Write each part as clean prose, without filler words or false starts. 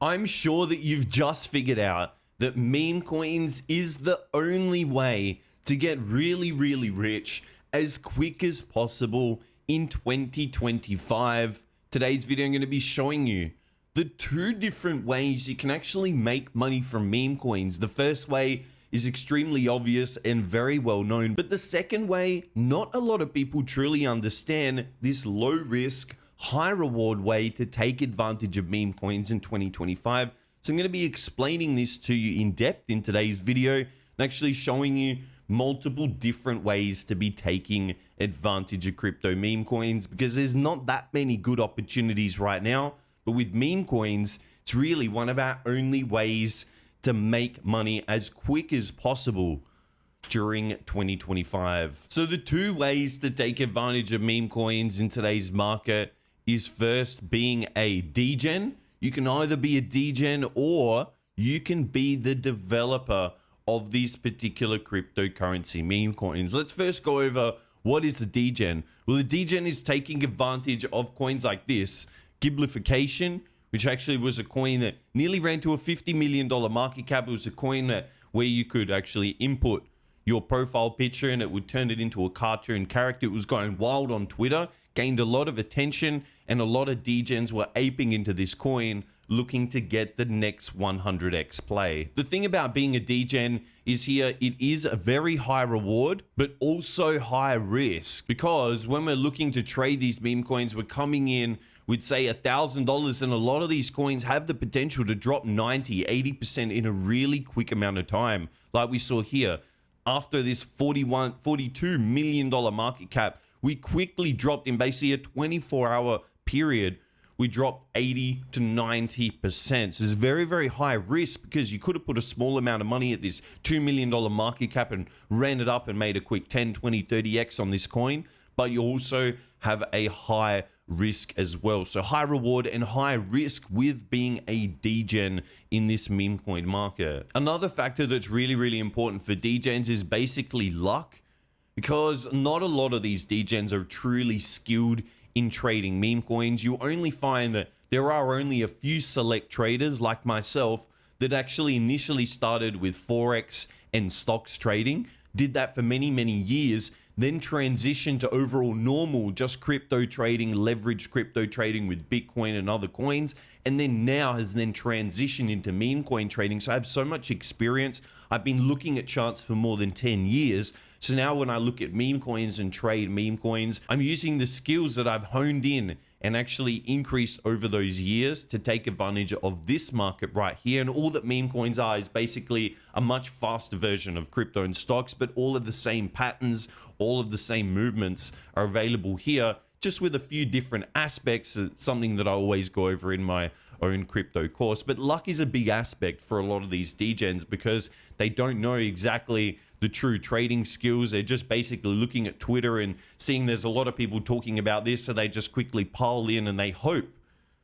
I'm sure that you've just figured out that meme coins is the only way to get really, really rich as quick as possible in 2025. Today's video, I'm going to be showing you the two different ways you can actually make money from meme coins. The first way is extremely obvious and very well known, but the second way, not a lot of people truly understand this low risk, high reward way to take advantage of meme coins in 2025. So I'm going to be explaining this to you in depth in today's video and actually showing you multiple different ways to be taking advantage of crypto meme coins, because there's not that many good opportunities right now. But with meme coins, it's really one of our only ways to make money as quick as possible during 2025. So the two ways to take advantage of meme coins in today's market is first being a Degen. You can either be a Degen or you can be the developer of these particular cryptocurrency meme coins. Let's first go over what is a Degen. Well, a Degen is taking advantage of coins like this. Giblification, which actually was a coin that nearly ran to a $50 million market cap. It was a coin where you could actually input your profile picture and it would turn it into a cartoon character. It was going wild on Twitter, gained a lot of attention, and a lot of Degens were aping into this coin, looking to get the next 100x play. The thing about being a Degen is here, it is a very high reward, but also high risk, because when we're looking to trade these meme coins, we're coming in with say $1,000, and a lot of these coins have the potential to drop 90-80% in a really quick amount of time. Like we saw here, after this $42 million market cap, we quickly dropped in basically a 24-hour period. We dropped 80 to 90%. So it's very, very high risk, because you could have put a small amount of money at this $2 million market cap and ran it up and made a quick 10, 20, 30x on this coin. But you also have a high risk as well. So high reward and high risk with being a Degen in this meme coin market. Another factor that's really, really important for Degens is basically luck, because not a lot of these Degens are truly skilled in trading meme coins. You only find that there are only a few select traders like myself that actually initially started with Forex and stocks trading, did that for many, many years, then transitioned to overall normal, just crypto trading, leveraged crypto trading with Bitcoin and other coins, and then now has then transitioned into meme coin trading. So I have so much experience. I've been looking at charts for more than 10 years. So now when I look at meme coins and trade meme coins, I'm using the skills that I've honed in and actually increased over those years to take advantage of this market right here. And all that meme coins are is basically a much faster version of crypto and stocks, but all of the same patterns, all of the same movements are available here, just with a few different aspects. It's something that I always go over in my own crypto course. But luck is a big aspect for a lot of these Degens, because they don't know exactly the true trading skills. They're just basically looking at Twitter and seeing there's a lot of people talking about this, so they just quickly pile in and they hope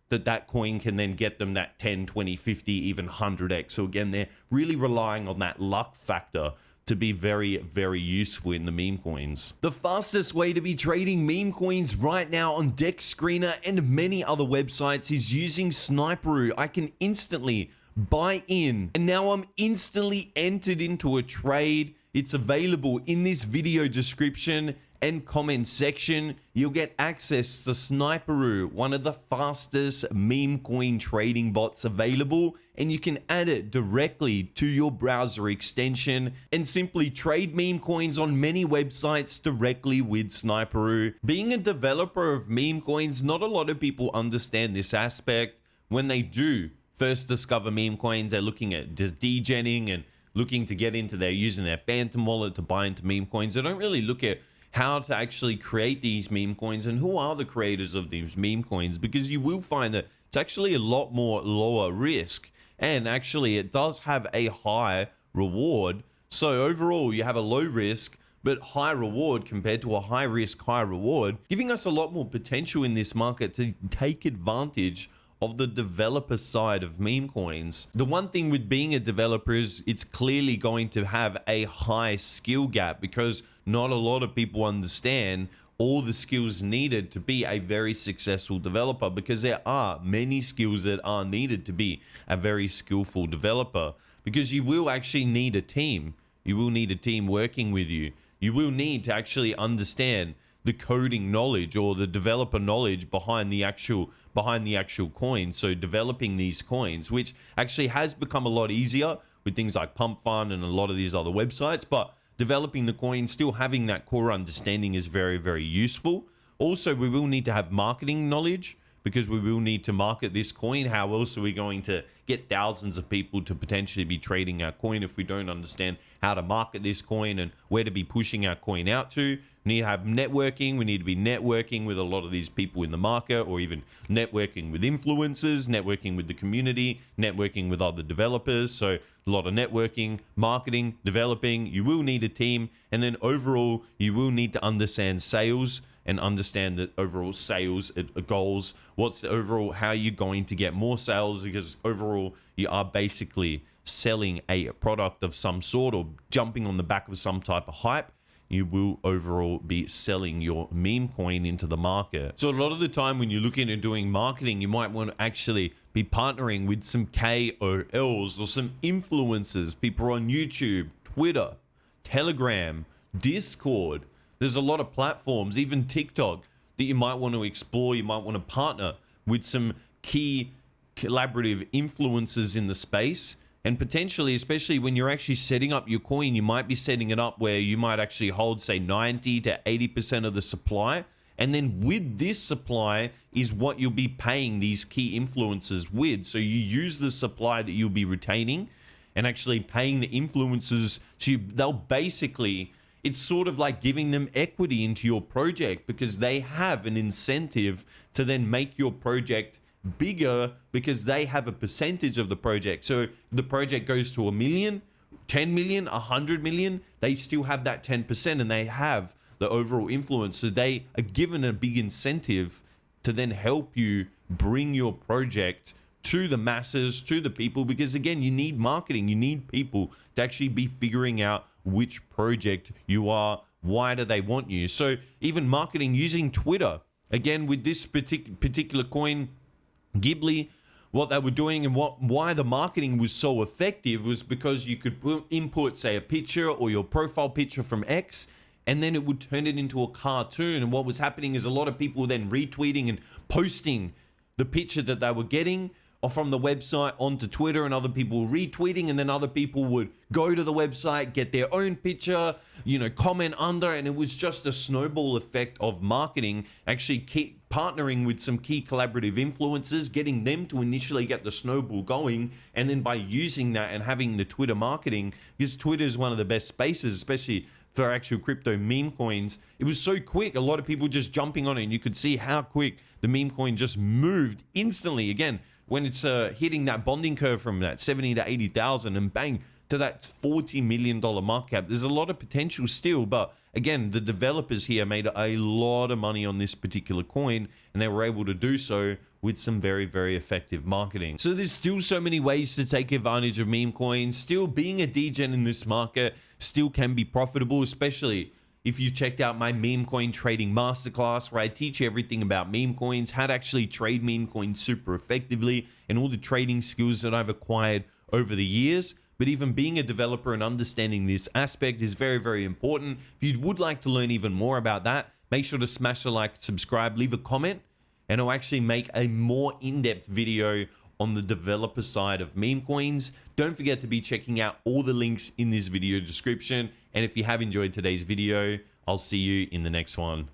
that that coin can then get them that 10, 20, 50, even 100x. So again, they're really relying on that luck factor to be very, very useful in the meme coins. The fastest way to be trading meme coins right now on Dex Screener and many other websites is using Sniperoo. I can instantly buy in, and now I'm instantly entered into a trade. It's available in this video description and comment section. You'll get access to Sniperoo, one of the fastest meme coin trading bots available, and you can add it directly to your browser extension and simply trade meme coins on many websites directly with Sniperoo. Being a developer of meme coins, not a lot of people understand this aspect. When they do first discover meme coins, they're looking at just degenning and looking to get into using their Phantom wallet to buy into meme coins. They don't really look at how to actually create these meme coins and who are the creators of these meme coins, because you will find that it's actually a lot more lower risk, and actually it does have a high reward. So overall you have a low risk but high reward compared to a high risk, high reward, giving us a lot more potential in this market to take advantage of the developer side of meme coins. The one thing with being a developer is it's clearly going to have a high skill gap, because not a lot of people understand all the skills needed to be a very successful developer, because there are many skills that are needed to be a very skillful developer, because you will actually need a team. You will need a team working with you. You will need to actually understand the coding knowledge or the developer knowledge behind the actual coin. So developing these coins, which actually has become a lot easier with things like pumpfun and a lot of these other websites, but developing the coin, still having that core understanding is very, very useful. Also, we will need to have marketing knowledge, because we will need to market this coin. How else are we going to get thousands of people to potentially be trading our coin if we don't understand how to market this coin and where to be pushing our coin out to? We need to have networking. We need to be networking with a lot of these people in the market, or even networking with influencers, networking with the community, networking with other developers. So a lot of networking, marketing, developing. You will need a team. And then overall, you will need to understand sales and understand the overall sales goals. What's the overall, how you're going to get more sales, because overall you are basically selling a product of some sort or jumping on the back of some type of hype. You will overall be selling your meme coin into the market. So a lot of the time when you're looking at doing marketing, you might want to actually be partnering with some KOLs or some influencers, people on YouTube, Twitter, Telegram, Discord. There's a lot of platforms, even TikTok, that you might want to explore. You might want to partner with some key collaborative influencers in the space. And potentially, especially when you're actually setting up your coin, you might be setting it up where you might actually hold, say, 90 to 80% of the supply. And then with this supply is what you'll be paying these key influencers with. So you use the supply that you'll be retaining and actually paying the influencers to, they'll basically, it's sort of like giving them equity into your project, because they have an incentive to then make your project bigger, because they have a percentage of the project. So if the project goes to 1 million, 10 million, 100 million, they still have that 10%, and they have the overall influence. So they are given a big incentive to then help you bring your project to the masses, to the people, because again, you need marketing. You need people to actually be figuring out which project you are, why do they want you. So even marketing using Twitter, again, with this particular coin, Ghibli, what they were doing and why the marketing was so effective was because you could input, say, a picture or your profile picture from X, and then it would turn it into a cartoon. And what was happening is a lot of people were then retweeting and posting the picture that they were getting or from the website onto Twitter, and other people retweeting, and then other people would go to the website, get their own picture, comment under, and it was just a snowball effect of marketing, actually keep partnering with some key collaborative influencers, getting them to initially get the snowball going, and then by using that and having the Twitter marketing, because Twitter is one of the best spaces, especially for actual crypto meme coins. It was so quick, a lot of people just jumping on it, and you could see how quick the meme coin just moved instantly. Again, when it's hitting that bonding curve from that 70 to 80,000 and bang to that $40 million market cap, there's a lot of potential still. But again, the developers here made a lot of money on this particular coin, and they were able to do so with some very, very effective marketing. So there's still so many ways to take advantage of meme coins. Still, being a degen in this market still can be profitable, especially if you checked out my Memecoin Trading Masterclass, where I teach you everything about meme coins, how to actually trade meme coins super effectively, and all the trading skills that I've acquired over the years. But even being a developer and understanding this aspect is very, very important. If you would like to learn even more about that, make sure to smash the like, subscribe, leave a comment, and I'll actually make a more in-depth video on the developer side of meme coins. Don't forget to be checking out all the links in this video description. And if you have enjoyed today's video, I'll see you in the next one.